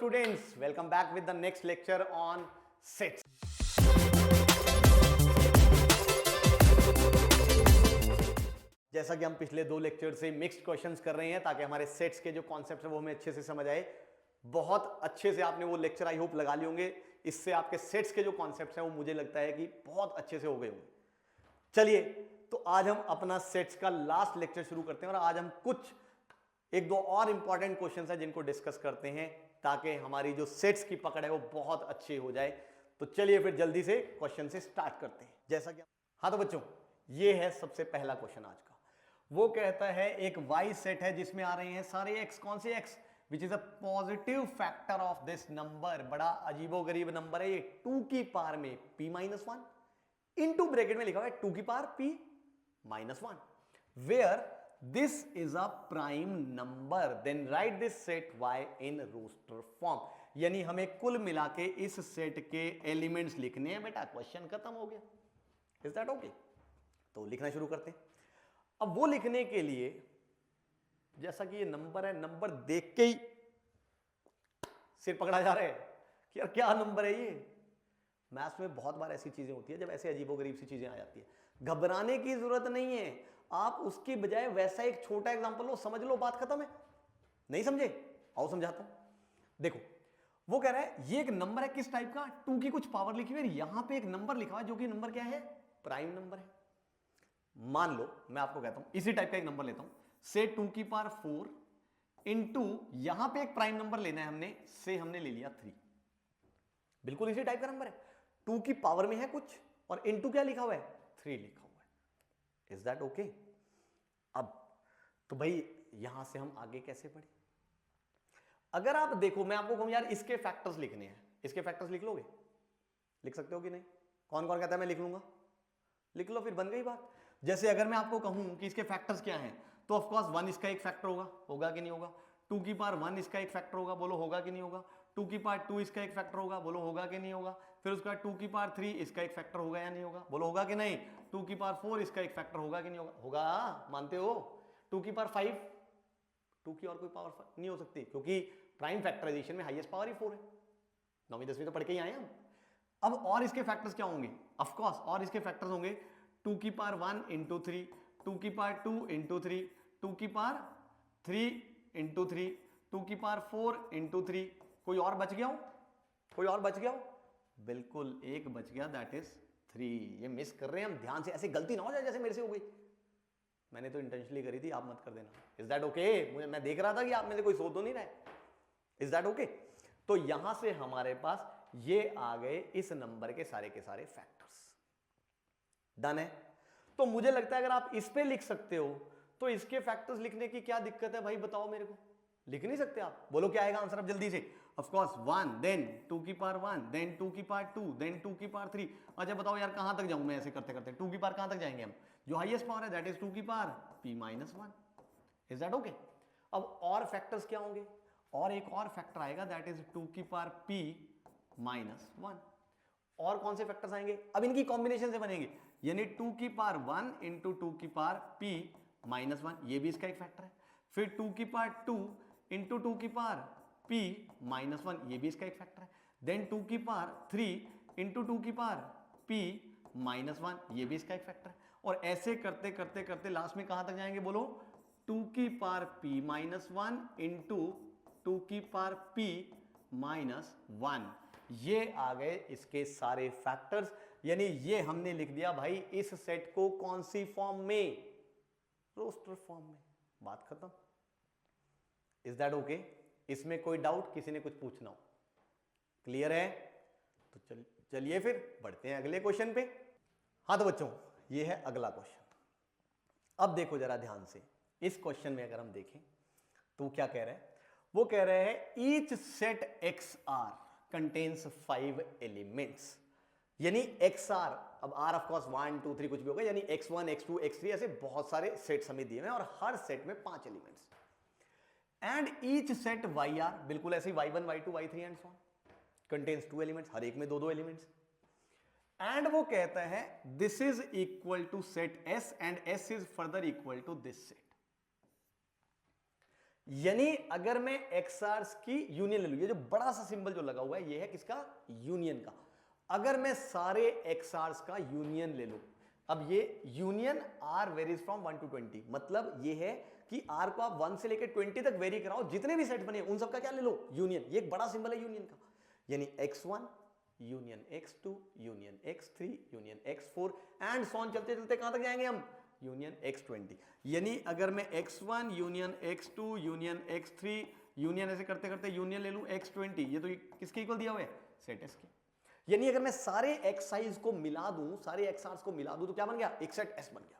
students, welcome back with the next lecture on sets. जैसा कि हम पिछले दो लेक्चर से मिक्स्ड क्वेश्चंस कर रहे हैं ताकि हमारे सेट्स के जो कॉन्सेप्ट है वो हमें अच्छे से समझ आए। बहुत अच्छे से आपने वो लेक्चर आई होप लगा लिए होंगे, इससे आपके सेट्स के जो कॉन्सेप्ट्स हैं वो मुझे लगता है कि बहुत अच्छे से हो गए होंगे। चलिए तो आज हम अपना सेट्स का लास्ट लेक्चर शुरू करते हैं और आज हम कुछ एक दो और इंपॉर्टेंट क्वेश्चंस हैं जिनको डिस्कस करते हैं ताकि हमारी जो सेट्स की पकड़ है वो बहुत अच्छी हो जाए। तो चलिए फिर जल्दी से क्वेश्चन से स्टार्ट करते हैं। जैसा कि हाँ तो बच्चों, ये है सबसे पहला क्वेश्चन आज का। वो कहता है एक वाई सेट है जिसमें आ रहे हैं सारे एक्स। कौन से x? Which is a positive factor of this number. बड़ा अजीबोगरीब नंबर है ये, 2 की पावर में p-1 इनटू ब्रैकेट में लिखा हुआ है 2 की power p-1, where this is a prime number, then write this set y in roster form। यानी हमें कुल मिला के इस सेट के एलिमेंट्स लिखने हैं। बेटा क्वेश्चन खत्म हो गया। Is that okay? तो लिखना शुरू करते हैं। अब वो लिखने के लिए जैसा कि ये नंबर है, नंबर देख के ही सिर पकड़ा जा रहा है कि यार क्या नंबर है ये। मैथ्स में बहुत बार ऐसी चीजें होती है जब ऐसे अजीबोगरीब सी चीजें आ जाती है, घबराने की जरूरत नहीं है। आप उसकी बजाय वैसा एक छोटा एग्जांपल लो, समझ लो, बात खत्म है। नहीं समझे? आओ समझाता हूं। देखो वो कह रहा है ये एक नंबर है किस टाइप का, 2 की कुछ पावर लिखी हुई है, यहां पे एक नंबर लिखा हुआ है जो कि नंबर क्या है, प्राइम नंबर है। मान लो मैं आपको कहता हूं इसी टाइप का एक नंबर लेता हूं, से 2 की पावर 4 इंटू यहां पे एक प्राइम नंबर लेना है हमने, से हमने ले लिया 3। बिल्कुल इसी टाइप का नंबर है, 2 की पावर में है कुछ और इंटू क्या लिखा हुआ है, 3 लिखा हुआ है। Is that okay? अब तो भाई यहां से हम आगे कैसे बढ़े? अगर आप देखो, मैं आपको कहूं यार इसके फैक्टर्स लिखने हैं, इसके फैक्टर्स लिख लोगे? लिख सकते हो कि नहीं? कौन कौन कहता है मैं लिख लूंगा? लिख लो, फिर बन गई बात। जैसे अगर मैं आपको कहूं कि इसके फैक्टर्स क्या हैं, तो ऑफ कोर्स 1 इसका एक फैक्टर होगा, होगा कि नहीं होगा? 2 की पावर 1 इसका एक फैक्टर होगा, बोलो होगा कि नहीं होगा? 2 की पावर 2 इसका एक फैक्टर होगा, बोलो होगा कि नहीं होगा? फिर उसका 2 की पावर 3 इसका एक फैक्टर होगा या नहीं होगा? बोलो होगा कि नहीं? 2 की पावर 4 इसका एक फैक्टर होगा कि नहीं होगा? होगा, मानते हो? 2 की पावर 5, 2 की और कोई पावर नहीं हो सकती क्योंकि प्राइम फैक्टराइजेशन में हाईएस्ट पावर ही 4 है। 9वीं 10वीं तो पढ़ के ही आए हम। अब और इसके फैक्टर्स क्या होंगे? ऑफ कोर्स और इसके फैक्टर्स होंगे 2 की पावर 1 इंटू 3, 2 की पावर 2 इंटू 3, 2 की पावर 3 इंटू 3, 2 की पावर 4 इंटू 3। कोई और बच गया हो? कोई और बच गया हो? बिल्कुल एक बच गया, दैट इज 3। ये मिस कर रहे हैं हम, ध्यान से, ऐसे गलती ना हो जाए जैसे मेरे से हो गई। मैंने तो इंटेंशनली करी थी, आप मत कर देना। Is that okay? मुझे, मैं देख रहा था कि आप में से कोई सोच तो नहीं रहा है। Is that okay? तो यहां से हमारे पास ये आ गए इस नंबर के सारे फैक्टर्स। डन है? तो मुझे लगता है अगर आप इस पे लिख सकते हो तो इसके फैक्टर्स लिखने की क्या दिक्कत है भाई, बताओ मेरे को। लिख नहीं सकते आप? बोलो क्या आएगा आंसर अब जल्दी से। ऑफ कोर्स 1, देन 2 की पावर 1, देन 2 की पावर 2, देन 2 की पावर 3। अच्छा बताओ यार कहां तक जाऊं मैं ऐसे करते करते? 2 की पावर कहां तक जाएंगे हम? जो हाईएस्ट पावर है दैट इज 2 की power p-1। Is that okay? अब और फैक्टर्स क्या होंगे? और एक और फैक्टर आएगा दैट इज 2 की पावर p-1। और कौन से फैक्टर्स आएंगे? अब इनकी कॉम्बिनेशन से बनेंगे, यानी 2 की पावर 1 इंटू 2 की पावर p-1, ये भी इसका एक फैक्टर है। फिर 2 की पावर 2 इंटू 2 की पावर p-1, ये भी इसका एक फैक्टर है। देन 2 की पावर 3 इंटू 2 की पावर p-1, ये भी इसका एक फैक्टर है। और ऐसे करते करते करते लास्ट में कहां तक जाएंगे बोलो? 2 की पावर p-1 इंटू 2 की पावर p-1, ये आ गए इसके सारे फैक्टर्स। यानी ये हमने लिख दिया भाई इस सेट को कौन सी फॉर्म में? रोस्टर फॉर्म में। बात खत्म। Is that okay? इसमें कोई डाउट? किसी ने कुछ पूछना हो? क्लियर है? तो चलिए फिर बढ़ते हैं अगले क्वेश्चन पे। हाँ तो बच्चों ये है अगला क्वेश्चन। अब देखो जरा ध्यान से, इस क्वेश्चन में अगर हम देखें तो क्या कह रहे हैं? वो कह रहे हैं each set XR contains 5 elements. यानी XR, अब R ऑफ कोर्स 1 2 3 कुछ भी होगा, यानी X1 X2 X3 ऐसे बहुत सारे सेट्स हमें दिए हुए हैं और हर सेट में 5 elements. And each set YR, बिल्कुल ऐसे Y1 Y2 Y3 and so on, contains 2 elements, हर एक में 2 एलिमेंट्स। एंड वो कहता है this is equal to set S and S is further equal to this set. यानी अगर मैं एक्सआर्स की यूनियन ले लूं, ये जो बड़ा सा सिंबल जो लगा हुआ है ये है किसका, यूनियन का। अगर मैं सारे एक्सआर्स का यूनियन ले लूं, अब ये union r varies from 1 to 20, मतलब ये है कि आर को आप 1 से लेकर 20 तक वेरी कराओ, जितने भी सेट बने उन सबका क्या ले लो, यूनियन। ये एक बड़ा सिंबल है यूनियन का, यानी x1 union x2 union x3 union x4 and so on, चलते चलते कहां तक जाएंगे हम, यूनियन x20। यानी अगर मैं x1 union x2 union x3 union ऐसे करते करते यूनियन ले लूं x20, ये तो किसके इक्वल दिया हुआ है, सेट S के। यानी अगर मैं सारे एक्साइज को मिला दूं, सारे एक्सआर्स को मिला दूं तो क्या बन गया, एक सेट S बन गया।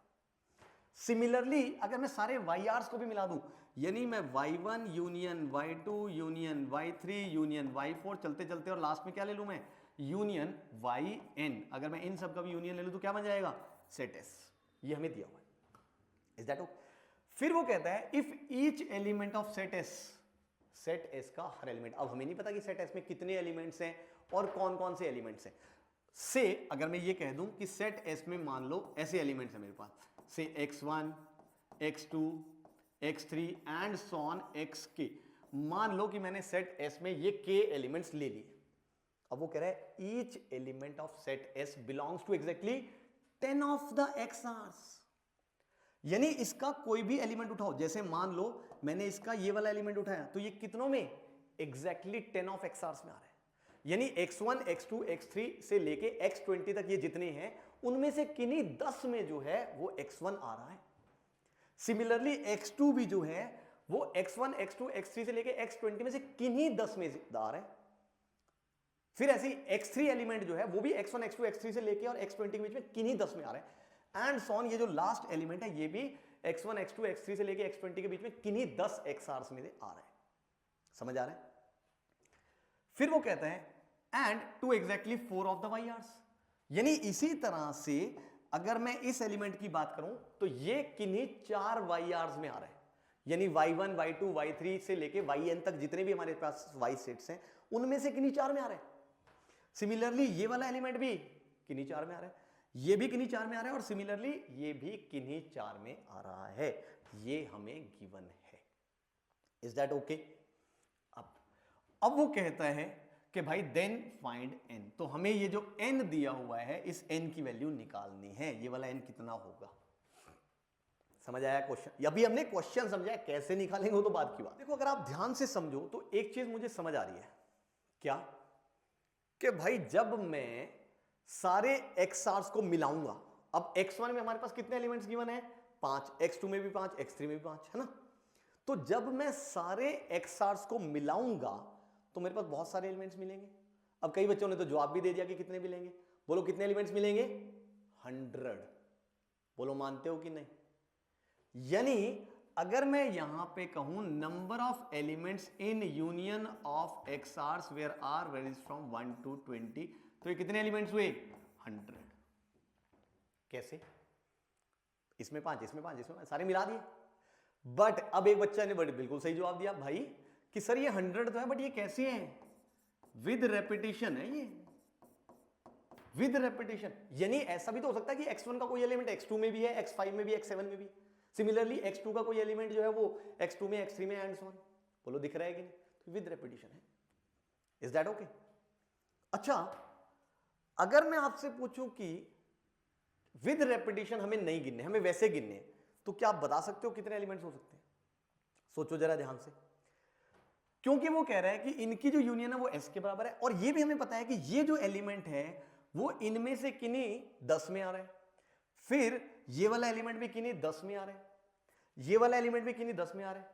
सिमिलरली अगर मैं सारे वाई आर्स को भी मिला दूं, यानी मैं y1 union y2 union y3 union y4 चलते चलते, और लास्ट में क्या ले लूं मैं, यूनियन yn, अगर मैं इन सब का भी यूनियन ले लूं तो क्या बन जाएगा, सेट S। ये हमें दिया हुआ है, इज दैट ओके। फिर वो कहता है if each element of set S, set S का हर एलिमेंट, अब हमें नहीं पता कि सेट S में कितने एलिमेंट्स हैं और कौन कौन से एलिमेंट्स हैं। से अगर मैं ये कह दूं कि सेट S में मान लो ऐसे एलिमेंट्स हैं मेरे पास, से x1 x2 x3 and so on xk, मान लो कि मैंने सेट S में ये k एलिमेंट्स ले लिए। अब वो कह रहा है each element of set S belongs to exactly 10 of the XRs, यानी इसका कोई भी एलिमेंट उठाओ, जैसे मान लो मैंने इसका ये वाला एलिमेंट उठाया तो ये कितनों में, एग्जैक्टली 10 ऑफ एक्सआर्स में आ रहा है। यानी x1 x2 x3 से लेके x20 तक ये जितने हैं उनमें से किन्हीं 10 में जो है वो x1 आ रहा है। सिमिलरली x2 भी जो है वो x1 x2 x3 से लेके x20 में से किन्हीं 10 में आ रहा है। फिर ऐसी x3 एलिमेंट जो है वो भी x1 x2 x3 से लेके और x20 के बीच में किन्हीं 10 में आ रहा है। एंड सो ऑन, ये जो लास्ट एलिमेंट है ये भी x1 x2 x3 से लेके x20 के बीच में किन्हीं 10 एक्सआर्स में आ रहा है। समझ आ रहा है। फिर वो कहता है and to exactly 4 of the y r's, यानी इसी तरह से अगर मैं इस एलिमेंट की बात करूं तो ये किन्हीं 4 वाई आर्स में आ रहा है, यानी y1 y2 y3 से लेके yn तक जितने भी हमारे पास वाई सेट्स हैं उनमें से किन्हीं 4 में आ रहा है। सिमिलरली ये वाला एलिमेंट भी किन्हीं 4 में आ रहा है, ये भी किन्हीं 4 में आ रहा है, और सिमिलरली ये भी किन्हीं 4 में आ रहा है। ये हमें गिवन है, इज दैट ओके। अब वो कहता है कि भाई देन फाइंड n, तो हमें ये जो n दिया हुआ है इस n की वैल्यू निकालनी है। ये वाला n कितना होगा, समझ आया क्वेश्चन। अभी हमने क्वेश्चन समझा, कैसे निकालेंगे वो तो बात की बात। देखो अगर आप ध्यान से समझो तो एक चीज मुझे समझ आ रही है, क्या, कि भाई जब मैं सारे एक्सआर्स को मिलाऊंगा, अब x1 में हमारे पास कितने एलिमेंट्स गिवन है, 5, x2 में भी 5, x3 में भी 5, है ना। तो जब मैं सारे एक्सआर्स को मिलाऊंगा तो मेरे पास बहुत सारे एलिमेंट्स मिलेंगे। अब कई बच्चों ने तो जवाब भी दे दिया कि कितने मिलेंगे, बोलो कितने एलिमेंट्स मिलेंगे, 100। बोलो मानते हो कि नहीं। यानी अगर मैं यहां पे कहूं number of elements in union of XRs where R varies from 1 to 20, तो ये कितने एलिमेंट्स हुए, 100। कैसे, इसमें 5 इसमें 5 इसमें 5, सारे मिला दिए। बट अब एक बच्चा ने बिल्कुल सही जवाब दिया भाई कि सर ये 100 तो है बट ये कैसे है, विद रेपिटेशन है, ये विद रेपिटेशन। यानी ऐसा भी तो हो सकता है कि x1 का कोई एलिमेंट x2 में भी है, x5 में भी, x7 में भी। सिमिलरली x2 का कोई एलिमेंट जो है वो x2 में, x3 में एंड सो ऑन। बोलो दिख रहा है कि नहीं, तो विद रेपिटेशन है, इज दैट ओके। अच्छा अगर मैं आपसे पूछूं कि विद रेपिटेशन हमें नहीं गिनने, हमें वैसे गिनने, तो क्या आप बता सकते हो कितने एलिमेंट्स हो सकते हैं। सोचो जरा ध्यान से, क्योंकि वो कह रहा है कि इनकी जो यूनियन है वो S के बराबर है, और ये भी हमें पता है कि ये जो एलिमेंट है वो इनमें से किन्हीं 10 में आ रहा है, फिर ये वाला एलिमेंट भी किन्हीं 10 में आ रहा है, ये वाला एलिमेंट भी किन्हीं 10 में आ रहा है।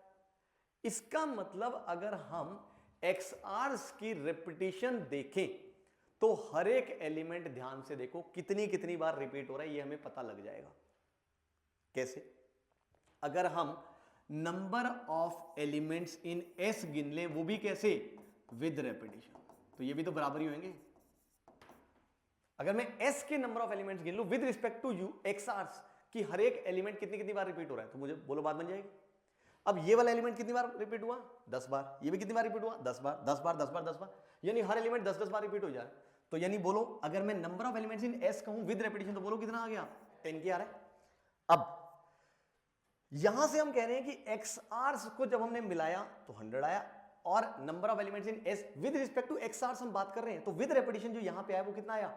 इसका मतलब अगर हम XRs की रिपीटिशन देखें तो हर एक एलिमेंट ध्यान से देखो कितनी कितनी बार रिपीट हो रहा है, ये हमें पता लग जाएगा। कैसे, अगर हम number of elements in S गिन लें, वो भी कैसे, विद रेपिटेशन, तो ये भी तो बराबर ही होंगे। अगर मैं S के नंबर ऑफ एलिमेंट्स गिन लूं विद रिस्पेक्ट टू XRs कि हर एक एलिमेंट कितनी कितनी बार रिपीट हो रहा है, तो मुझे बोलो बात बन जाएगी। अब ये वाला एलिमेंट कितनी बार रिपीट हुआ, 10 बार, ये भी कितनी बार रिपीट हुआ, 10 बार, 10 बार, 10 बार, 10 बार, यानी हर एलिमेंट 10-10 बार रिपीट हो जाए। तो यानी बोलो अगर मैं number of elements in S कहूं विद रेपिटेशन तो बोलो कितना आ गया, 10 के आ रहा है। अब यहां से हम कह रहे हैं कि एक्स आर्स को जब हमने मिलाया तो 100 आया, और number of elements in s with respect to x r's हम बात कर रहे हैं, तो विद रेपिटेशन जो यहां पे आया वो कितना आया,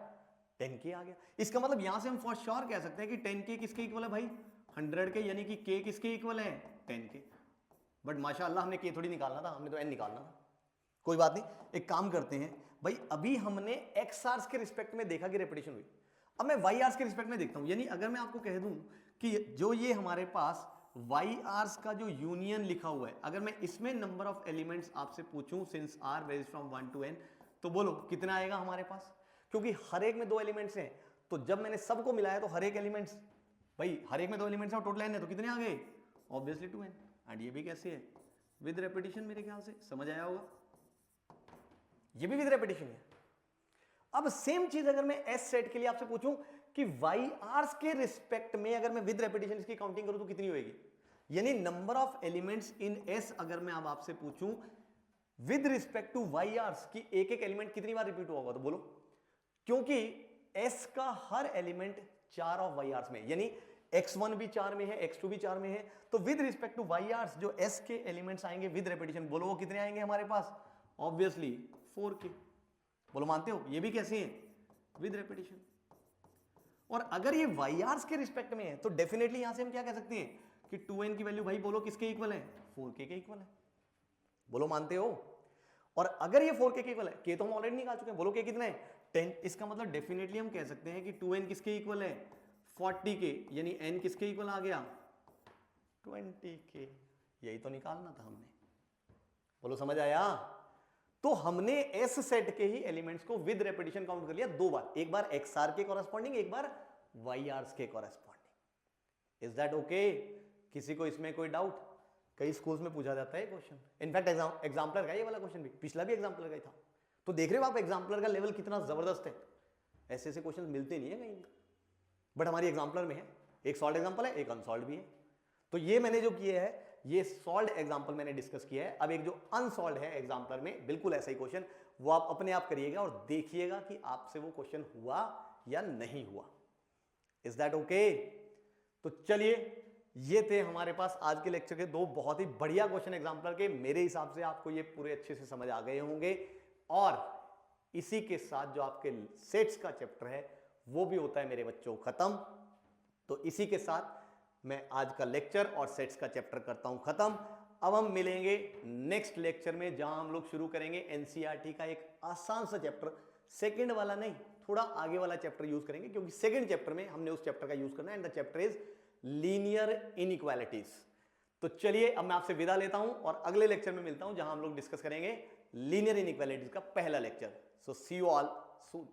10k आ गया। इसका मतलब यहां से हम फॉर श्योर कह सकते हैं कि 10k किसके इक्वल है भाई, 100 के, यानी कि k किसके इक्वल है, 10k। बट माशाअल्लाह हमने k थोड़ी निकालना था, हमने तो n निकालना था। कोई बात नहीं, एक काम करते हैं भाई, अभी हमने एक्स आर्स के रिस्पेक्ट में देखा कि रेपिटेशन हुई, अब मैं वाई आर्स के रिस्पेक्ट में देखता हूं। यानी अगर मैं आपको कह दूं कि जो ये हमारे पास वाई आर्स का जो यूनियन लिखा हुआ है, अगर मैं इसमें नंबर ऑफ एलिमेंट्स आपसे पूछूं since r varies from 1 to n, तो बोलो कितना आएगा हमारे पास, क्योंकि हर एक में 2 एलिमेंट्स हैं, तो जब मैंने सबको मिलाया तो हर एक एलिमेंट्स, भाई हर एक में 2 एलिमेंट्स हैं और टोटल n है, तो कितने आ गए, ऑब्वियसली 2n। एंड ये भी कैसे है, विद रेपिटेशन, मेरे ख्याल से समझ आया होगा, ये भी विद रेपिटेशन है। अब सेम चीज अगर मैं एस सेट के लिए आपसे पूछूं कि वाई आर्स के रिस्पेक्ट में अगर मैं विद रेपिटेशन इसकी काउंटिंग करूं तो कितनी होगी, यानी number of elements in s अगर मैं अब आपसे पूछूं with respect to y r's की एक एक एलिमेंट कितनी बार रिपीट होगा, तो बोलो, क्योंकि एस का हर एलिमेंट 4 ऑफ वाई आर्स में, यानी x1 भी 4 में है, x2 भी 4 में है, तो with respect to y r's जो एस के एलिमेंट्स आएंगे विद रेपिटेशन, बोलो वो कितने आएंगे हमारे पास, ऑब्वियसली 4k। बोलो मानते हो, ये भी कैसे है, विद रेपिटेशन। और अगर ये वाई आर्स के रिस्पेक्ट में है तो डेफिनेटली यहां से हम क्या कह सकते हैं कि 2n की वैल्यू भाई बोलो किसके इक्वल है, 4k के इक्वल है। बोलो मानते हो। और अगर ये 4k के इक्वल है, k तो हम ऑलरेडी निकाल चुके हैं, बोलो k कितना है, 10। इसका मतलब डेफिनेटली हम कह सकते हैं कि 2n किसके इक्वल है, 40k, यानी n किसके इक्वल आ गया, 20k। यही तो निकालना था हमने, बोलो समझ आया। तो हमने एस सेट के ही एलिमेंट्स को विद रेपिटेशन काउंट कर लिया 2 बार, एक बार एक्स आर के कॉरेस्पॉन्डिंग, एक बार वाई आर्स के कॉरेस्पॉन्डिंग। Is that okay? किसी को इसमें कोई डाउट? कई स्कूल्स में पूछा जाता है क्वेश्चन, इनफैक्ट एग्जाम्पलर का ये वाला क्वेश्चन भी, पिछला भी एग्जाम्पलर का ही था। तो देख रहे हो आप एग्जाम्पलर का लेवल कितना जबरदस्त है, ऐसे ऐसे क्वेश्चन मिलते नहीं है कहीं भी, बट हमारी एग्जाम्पलर में है। एक सॉल्व एग्जाम्पल है, एक अनसॉल्व भी है। तो ये मैंने जो किया है, ये सॉल्व एग्जाम्पल मैंने डिस्कस किया है। अब एक जो अनसॉल्व है एग्जाम्पलर में, बिल्कुल ऐसा ही क्वेश्चन, वो आप अपने आप करिएगा और देखिएगा कि आपसे वो क्वेश्चन हुआ या नहीं हुआ। Is that okay? तो चलिए, ये थे हमारे पास आज के लेक्चर के 2 बहुत ही बढ़िया क्वेश्चन एग्जाम्पलर के। मेरे हिसाब से आपको ये पूरे अच्छे से समझ आ गए होंगे, और इसी के साथ जो आपके सेट्स का चैप्टर है वो भी होता है मेरे बच्चों खत्म। तो इसी के साथ मैं आज का लेक्चर और सेट्स का चैप्टर करता हूं खत्म। अब हम मिलेंगे नेक्स्ट लेक्चर में, जहां हम लोग शुरू करेंगे एनसीईआरटी का एक आसान सा चैप्टर, सेकंड वाला नहीं, थोड़ा आगे वाला चैप्टर यूज करेंगे, क्योंकि सेकंड चैप्टर में हमने उस चैप्टर का यूज करना है, and the chapter is linear inequalities. तो चलिए, अब मैं आपसे विदा लेता हूं और अगले लेक्चर में मिलता हूं, जहां हम लोग डिस्कस करेंगे लीनियर इनइक्वालिटीज का पहला लेक्चर। So see you all soon.